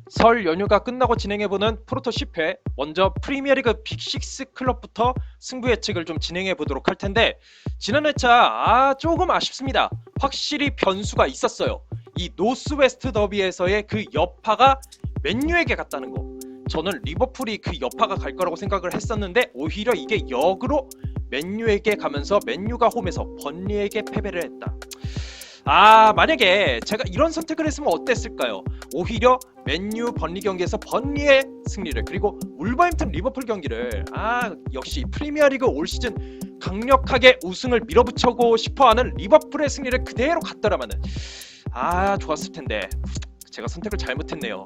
설 연휴가 끝나고 진행해보는 프로토 10회, 먼저 프리미어리그 빅6 클럽부터 승부 예측을 좀 진행해보도록 할 텐데, 지난 회차 조금 아쉽습니다. 확실히 변수가 있었어요. 이 노스웨스트 더비에서의 그 여파가 맨유에게 갔다는 거. 저는 리버풀이 그 여파가 갈 거라고 생각을 했었는데 오히려 이게 역으로 맨유에게 가면서 맨유가 홈에서 번리에게 패배를 했다. 만약에 제가 이런 선택을 했으면 어땠을까요? 오히려 맨유 번리 경기에서 번리의 승리를, 그리고 울버햄튼 리버풀 경기를, 역시 프리미어리그 올 시즌 강력하게 우승을 밀어붙이고 싶어하는 리버풀의 승리를 그대로 갔더라면은 좋았을 텐데 제가 선택을 잘못했네요.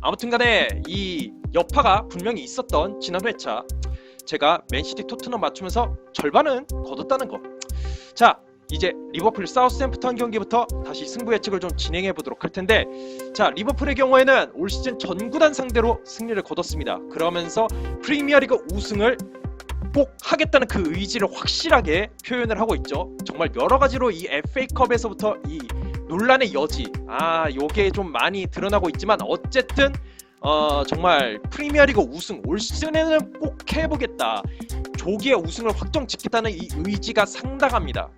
아무튼간에 이 여파가 분명히 있었던 지난 회차, 제가 맨시티 토트넘 맞추면서 절반은 거뒀다는 거. 자, 이제 리버풀 사우스햄프턴 경기부터 다시 승부 예측을 좀 진행해 보도록 할 텐데, 자, 리버풀의 경우에는 올 시즌 전 구단 상대로 승리를 거뒀습니다. 그러면서 프리미어리그 우승을 꼭 하겠다는 그 의지를 확실하게 표현을 하고 있죠. 정말 여러 가지로 이 FA컵에서부터 이 논란의 여지, 요게 좀 많이 드러나고 있지만 어쨌든 정말 프리미어리그 우승 올 시즌에는 꼭 해보겠다, 조기에 우승을 확정 짓겠다는 이 의지가 상당합니다.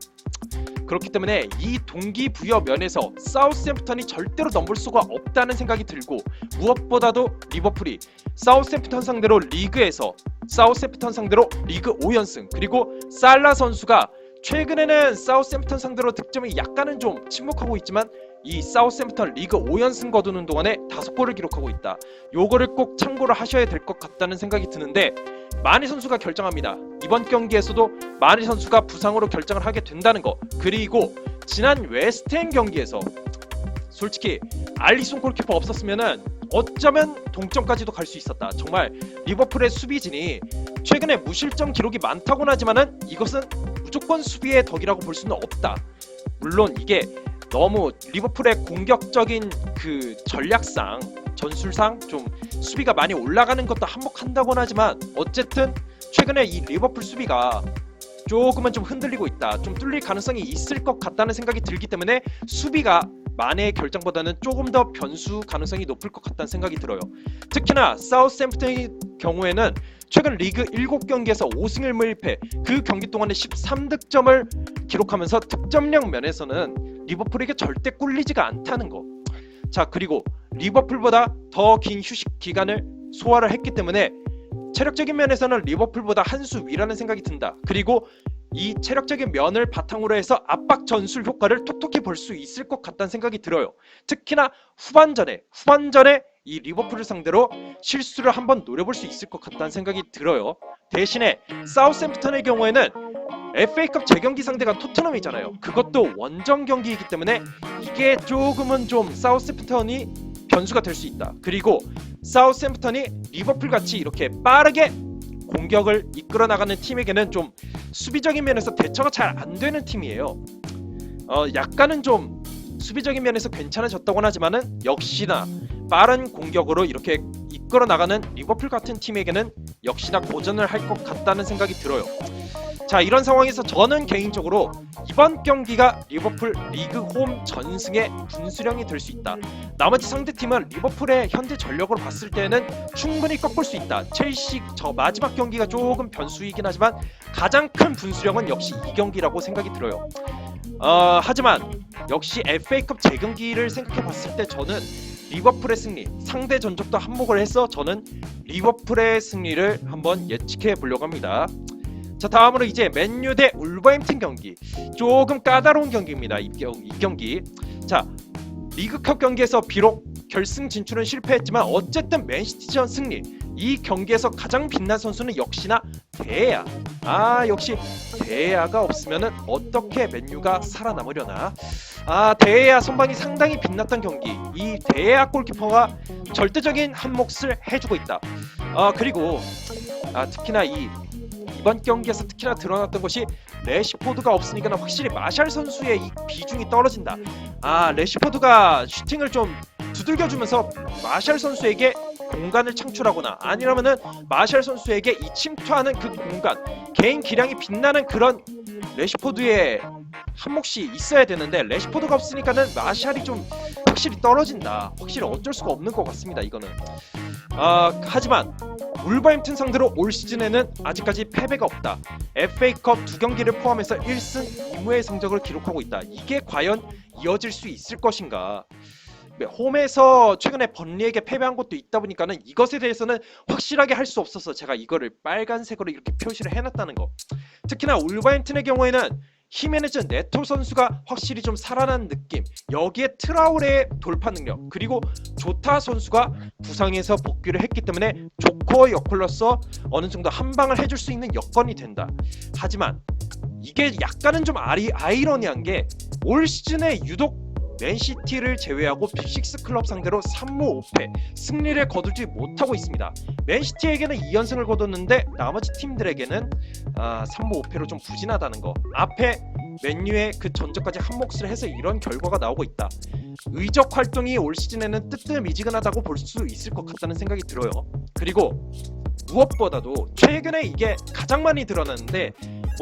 그렇기 때문에 이 동기부여 면에서 사우스햄프턴이 절대로 넘볼 수가 없다는 생각이 들고, 무엇보다도 리버풀이 사우스햄프턴 상대로 리그에서 사우스햄프턴 상대로 리그 5연승, 그리고 살라 선수가 최근에는 사우스햄프턴 상대로 득점이 약간은 좀 침묵하고 있지만 이 사우스햄프턴 리그 5연승 거두는 동안에 5골을 기록하고 있다. 요거를 꼭 참고를 하셔야 될 것 같다는 생각이 드는데, 마네 선수가 결정합니다. 이번 경기에서도 마네 선수가 부상으로 결정을 하게 된다는 거. 그리고 지난 웨스트햄 경기에서 솔직히 알리송 골키퍼 없었으면은 어쩌면 동점까지도 갈 수 있었다. 정말 리버풀의 수비진이 최근에 무실점 기록이 많다고는 하지만은 이것은 무조건 수비의 덕이라고 볼 수는 없다. 물론 이게 너무 리버풀의 공격적인 그 전략상, 전술상 좀 수비가 많이 올라가는 것도 한몫한다고는 하지만, 어쨌든 최근에 이 리버풀 수비가 조금은 좀 흔들리고 있다, 좀 뚫릴 가능성이 있을 것 같다는 생각이 들기 때문에 수비가 마네의 결정보다는 조금 더 변수 가능성이 높을 것 같다는 생각이 들어요. 특히나 사우스햄프턴의 경우에는 최근 리그 7경기에서 5승 1무일패, 그 경기 동안에 13득점을 기록하면서 득점력 면에서는 리버풀에게 절대 꿀리지가 않다는 거. 자, 그리고 리버풀보다 더 긴 휴식 기간을 소화를 했기 때문에 체력적인 면에서는 리버풀보다 한 수 위라는 생각이 든다. 그리고 이 체력적인 면을 바탕으로 해서 압박 전술 효과를 톡톡히 볼 수 있을 것 같다는 생각이 들어요. 특히나 후반전에 이 리버풀을 상대로 실수를 한번 노려볼 수 있을 것 같다는 생각이 들어요. 대신에 사우스햄프턴의 경우에는 FA컵 재경기 상대가 토트넘이잖아요. 그것도 원정 경기이기 때문에 이게 조금은 좀 사우스햄프턴이 변수가 될 수 있다. 그리고 사우스햄프턴이 리버풀 같이 이렇게 빠르게 공격을 이끌어 나가는 팀에게는 좀 수비적인 면에서 대처가 잘 안 되는 팀이에요. 약간은 좀 수비적인 면에서 괜찮아졌다고는 하지만은 역시나 빠른 공격으로 이렇게 이끌어 나가는 리버풀 같은 팀에게는 역시나 고전을 할 것 같다는 생각이 들어요. 자, 이런 상황에서 저는 개인적으로 이번 경기가 리버풀 리그 홈 전승의 분수령이 될 수 있다. 나머지 상대팀은 리버풀의 현재 전력으로 봤을 때는 충분히 꺾을 수 있다. 첼시 저 마지막 경기가 조금 변수이긴 하지만 가장 큰 분수령은 역시 이 경기라고 생각이 들어요. 하지만 역시 FA컵 재경기를 생각해 봤을 때 저는 리버풀의 승리, 상대 전적도 한몫을 해서 저는 리버풀의 승리를 한번 예측해 보려고 합니다. 자, 다음으로 이제 맨유 대 울버햄튼 경기, 조금 까다로운 경기입니다. 이 경기. 자, 리그컵 경기에서 비록 결승 진출은 실패했지만 어쨌든 맨시티전 승리, 이 경기에서 가장 빛난 선수는 역시나 데야. 역시 데야가 없으면은 어떻게 맨유가 살아남으려나. 데야 선방이 상당히 빛났던 경기, 이 데야 골키퍼가 절대적인 한 몫을 해주고 있다. 그리고 특히나 이번 경기에서 특히나 드러났던 것이 래시포드가 없으니까 확실히 마샬 선수의 이 비중이 떨어진다. 래시포드가 슈팅을 좀 두들겨주면서 마샬 선수에게 공간을 창출하거나, 아니라면은 마샬 선수에게 이 침투하는 그 공간, 개인 기량이 빛나는 그런 래시포드의 한 몫이 있어야 되는데, 래시포드가 없으니까는 마샬이 좀 확실히 떨어진다. 확실히 어쩔 수가 없는 것 같습니다. 이거는. 하지만 울버햄튼 상대로 올 시즌에는 아직까지 패배가 없다. FA컵 2경기를 포함해서 1승 2무의 성적을 기록하고 있다. 이게 과연 이어질 수 있을 것인가? 홈에서 최근에 번리에게 패배한 것도 있다 보니까는 이것에 대해서는 확실하게 할 수 없어서 제가 이거를 빨간색으로 이렇게 표시를 해놨다는 거. 특히나 울버햄튼의 경우에는 히메네즈 네토 선수가 확실히 좀 살아난 느낌, 여기에 트라우레의 돌파 능력, 그리고 조타 선수가 부상에서 복귀를 했기 때문에 조커 역할로서 어느 정도 한방을 해줄 수 있는 여건이 된다. 하지만 이게 약간은 좀 아이러니한 게 올 시즌에 유독 맨시티를 제외하고 빅식스 클럽 상대로 3무 5패 승리를 거두지 못하고 있습니다. 맨시티에게는 2연승을 거뒀는데 나머지 팀들에게는 3무 5패로 좀 부진하다는 거. 앞에 맨유의 그 전적까지 한 몫을 해서 이런 결과가 나오고 있다. 의적 활동이 올 시즌에는 뜨뜻미지근하다고 볼 수 있을 것 같다는 생각이 들어요. 그리고 무엇보다도 최근에 이게 가장 많이 드러났는데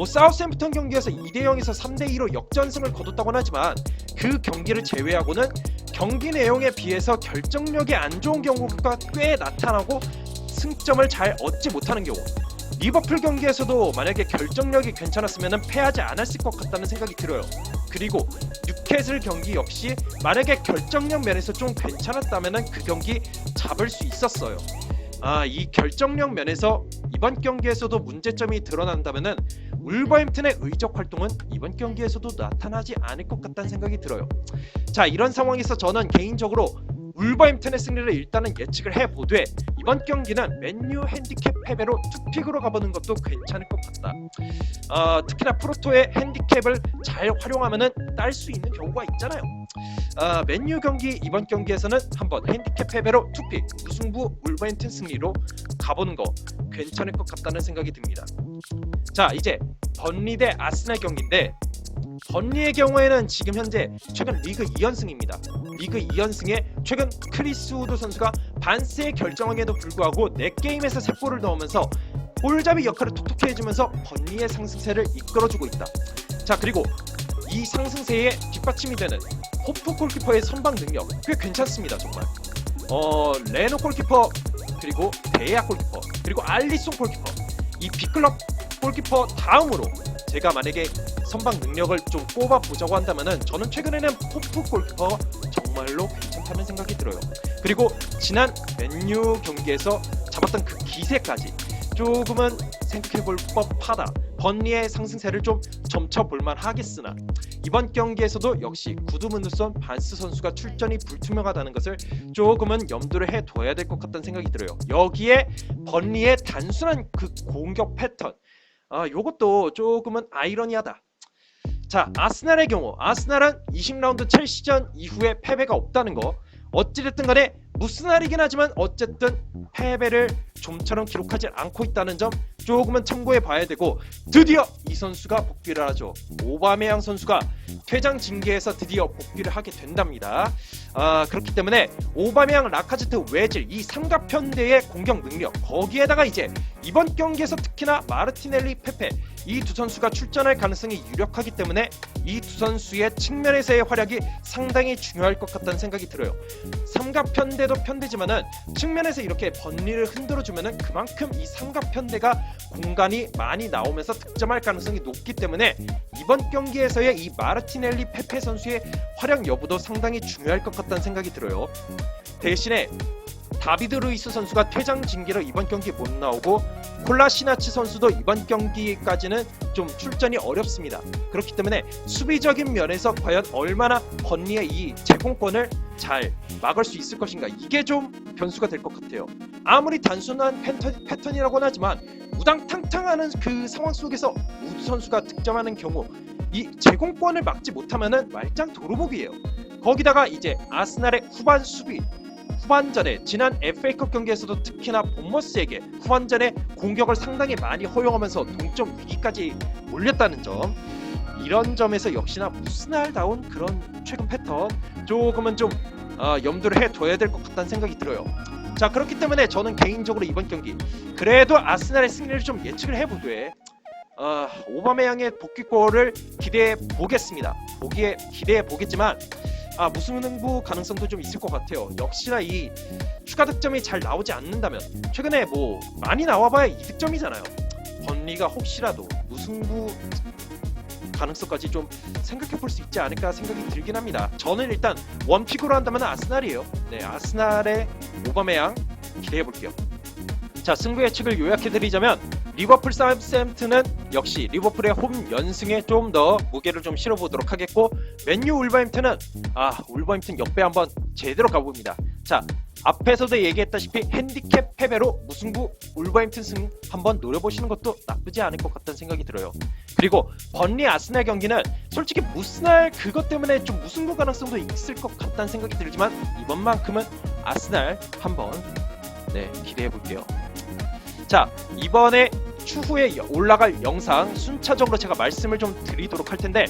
사우스햄프턴 경기에서 2대0에서 3대2로 역전승을 거뒀다고는 하지만 그 경기를 제외하고는 경기 내용에 비해서 결정력이 안 좋은 경우가 꽤 나타나고 승점을 잘 얻지 못하는 경우. 리버풀 경기에서도 만약에 결정력이 괜찮았으면 패하지 않았을 것 같다는 생각이 들어요. 그리고 뉴캐슬 경기 역시 만약에 결정력 면에서 좀 괜찮았다면 그 경기 잡을 수 있었어요. 이 결정력 면에서 이번 경기에서도 문제점이 드러난다면은 울버햄튼의 의적 활동은 이번 경기에서도 나타나지 않을 것 같다는 생각이 들어요. 자, 이런 상황에서 저는 개인적으로 울버햄튼의 승리를 일단은 예측을 해보되 이번 경기는 맨유 핸디캡 패배로 투픽으로 가보는 것도 괜찮을 것 같다. 특히나 프로토의 핸디캡을 잘 활용하면은 딸 수 있는 경우가 있잖아요. 맨유 경기 이번 경기에서는 한번 핸디캡 패배로 투픽 무승부 울버햄튼 승리로 가보는 거 괜찮을 것 같다는 생각이 듭니다. 자, 이제 번리 대 아스날 경기인데 번리의 경우에는 지금 현재 최근 리그 2연승입니다. 리그 2연승에 최근 크리스 우드 선수가 반스의 결정에도 불구하고 4게임에서 3골을 넣으면서 볼잡이 역할을 톡톡히 해주면서 번리의 상승세를 이끌어주고 있다. 자, 그리고 이 상승세에 뒷받침이 되는 호프 골키퍼의 선방 능력 꽤 괜찮습니다. 정말 레노 골키퍼, 그리고 데야 골키퍼, 그리고 알리송 골키퍼, 이 B클럽 골키퍼 다음으로 제가 만약에 선방 능력을 좀 꼽아보자고 한다면은 저는 최근에는 호프 골키퍼 정말로 괜찮다는 생각이 들어요. 그리고 지난 맨유 경기에서 잡았던 그 기세까지 조금은 생각해볼 법하다. 번리의 상승세를 좀 점쳐볼만 하겠으나 이번 경기에서도 역시 구두문두선 반스 선수가 출전이 불투명하다는 것을 조금은 염두를 해둬야 될 것 같다는 생각이 들어요. 여기에 번리의 단순한 그 공격 패턴, 요것도 조금은 아이러니하다. 자, 아스날의 경우 아스날은 20라운드 첼시전 이후에 패배가 없다는 거. 어찌됐든 간에 무스날이긴 하지만 어쨌든 패배를 좀처럼 기록하지 않고 있다는 점 조금은 참고해 봐야 되고, 드디어 이 선수가 복귀를 하죠. 오바메양 선수가 퇴장 징계에서 드디어 복귀를 하게 된답니다. 그렇기 때문에 오바메양, 라카제트, 웨질 이 삼각편대의 공격 능력, 거기에다가 이제 이번 경기에서 특히나 마르티넬리, 페페 이 두 선수가 출전할 가능성이 유력하기 때문에 이 두 선수의 측면에서의 활약이 상당히 중요할 것 같다는 생각이 들어요. 삼각편대도 편대지만은 측면에서 이렇게 번리를 흔들어주면은 그만큼 이 삼각편대가 공간이 많이 나오면서 득점할 가능성이 높기 때문에 이번 경기에서의 이 마르티넬리, 페페 선수의 활약 여부도 상당히 중요할 것 같다는 생각이 들어요. 대신에 다비드 루이스 선수가 퇴장 징계로 이번 경기에 못 나오고 콜라시나치 선수도 이번 경기까지는 좀 출전이 어렵습니다. 그렇기 때문에 수비적인 면에서 과연 얼마나 번리의 이 제공권을 잘 막을 수 있을 것인가, 이게 좀 변수가 될 것 같아요. 아무리 단순한 패턴이라고는 하지만 우당탕탕하는 그 상황 속에서 우드 선수가 득점하는 경우 이 제공권을 막지 못하면은 말짱 도루묵이에요. 거기다가 이제 아스날의 후반 수비, 후반전에 지난 FA컵 경기에서도 특히나 본머스에게 후반전에 공격을 상당히 많이 허용하면서 동점 위기까지 몰렸다는 점, 이런 점에서 역시나 무스날다운 그런 최근 패턴 조금은 좀 염두를 해둬야 될 것 같다는 생각이 들어요. 자, 그렇기 때문에 저는 개인적으로 이번 경기 그래도 아스날의 승리를 좀 예측을 해보되 오바메양의 복귀골을 기대해 보겠습니다. 기대해 보겠지만 무승부 가능성도 좀 있을 것 같아요. 역시나 이 추가 득점이 잘 나오지 않는다면, 최근에 뭐 많이 나와봐야 2득점이잖아요. 번리가 혹시라도 무승부 가능성까지 좀 생각해 볼 수 있지 않을까 생각이 들긴 합니다. 저는 일단 원픽으로 한다면 아스날이에요. 네, 아스날의 오바메양 기대해 볼게요. 자, 승부 예측을 요약해 드리자면 리버풀 사우스햄튼은 역시 리버풀의 홈 연승에 좀 더 무게를 좀 실어보도록 하겠고, 맨유 울버햄튼은 울버햄튼 역배 한번 제대로 가봅니다. 자, 앞에서도 얘기했다시피 핸디캡 패배로 무승부 울버햄튼 승 한번 노려보시는 것도 나쁘지 않을 것 같다는 생각이 들어요. 그리고 번리 아스날 경기는 솔직히 무스날 그것 때문에 좀 무승부 가능성도 있을 것 같다는 생각이 들지만, 이번만큼은 아스날 한번 기대해 볼게요. 자, 이번에 추후에 올라갈 영상 순차적으로 제가 말씀을 좀 드리도록 할 텐데,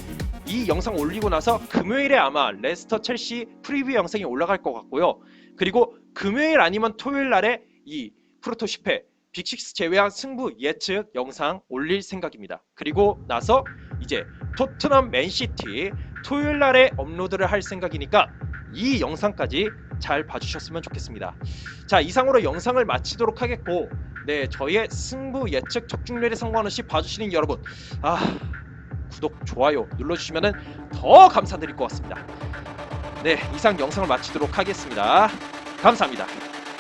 이 영상 올리고 나서 금요일에 아마 레스터 첼시 프리뷰 영상이 올라갈 것 같고요. 그리고 금요일 아니면 토요일 날에 이 프로토 10회 빅식스 제외한 승부 예측 영상 올릴 생각입니다. 그리고 나서 이제 토트넘 맨시티 토요일 날에 업로드를 할 생각이니까 이 영상까지 잘 봐주셨으면 좋겠습니다. 자, 이상으로 영상을 마치도록 하겠고, 저희의 승부 예측 적중률에 상관없이 봐주시는 여러분, 구독, 좋아요 눌러주시면 더 감사드릴 것 같습니다. 이상 영상을 마치도록 하겠습니다. 감사합니다.